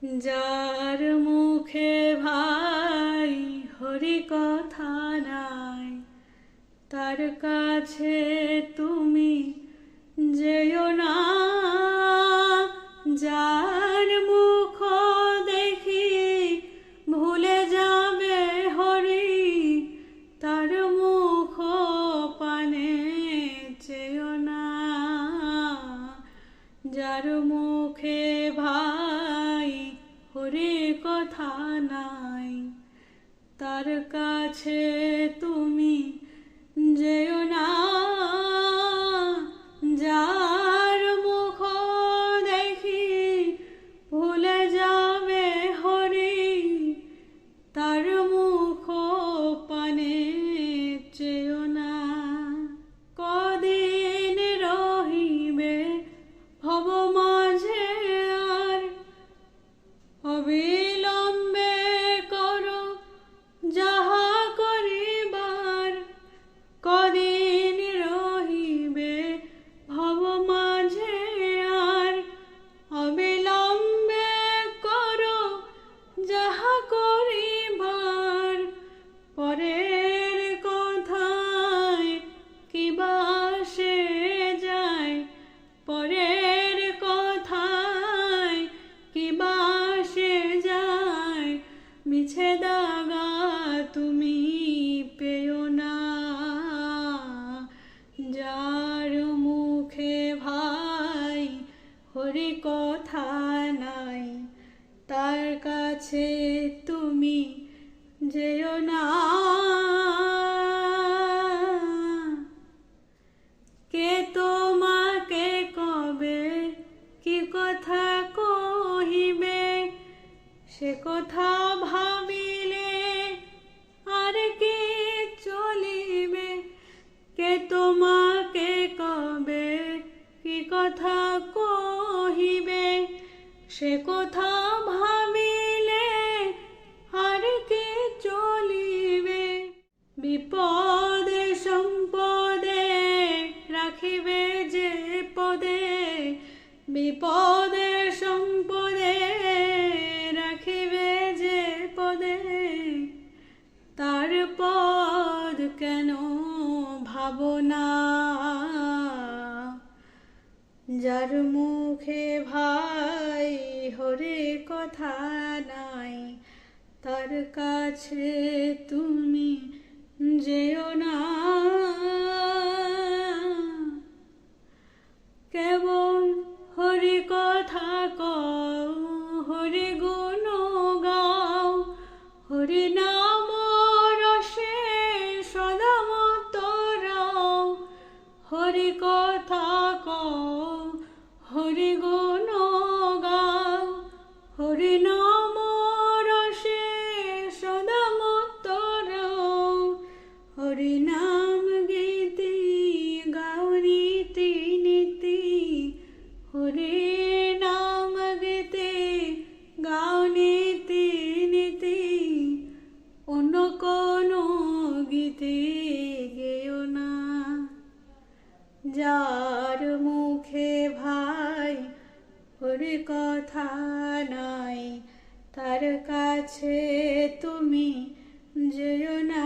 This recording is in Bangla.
যার মুখে ভাই হরি কথা নাই, তার কাছে তুমি যেও না। যার মুখ দেখি ভুলে যাবে হরি, তার মুখ পানে চেও না। যার মুখে ভাই হরি কথা নাই, তার কাছে তুমি যেও না। যার মুখ দেখি ভুলে যাবে হরি, তার মুখ পানে চেও না। কদিন রহিবে ভব মাঝে আর, অবিলম্বে করো যাহা করিবার। কদিন রহিবে ভব মাঝে আর, অবিলম্বে করো যাহা করিবার। পরের কথায় কিবা সে যায়, পরের কথায় কিবা সে যায়। মিছে দাগা তুমি পেও না। যার মুখে ভাই হরি কথা নাই, তার কাছে তুমি যেও না। কে তোমাকে কবে কি কথা কহিবে, সে কথা ভাবিলে আর কি চলিবে। কে তোমাকে কবে কি কথা কহিবে, সে কথা ভাবিলে আর কি চলিবে। বিপদে সম্পদে রাখিবে যে পদে, বিপদে সম্পদে রাখিবে যে পদে। তার পদ কেন ভাবনা। যার মুখে ভাই হরি কথা নাই, তার কাছে তুমি যেও না। কেবল হরি কথা কও, হরি গুণ গাও, হরি নাম রসে সদা মত্ত রও। হরি কথা কও, হরি গুণ গাও, হরি নাম রসে সদা মত্ত রও। হরি নাম গীতি গাও নীতি নীতি, হরি নাম গীতি গাও নীতি নীতি। অন্য কোনো গীতি গেও না। যার মুখে ভাই হরি কথা নাই, তার কাছে তুমি যেও না।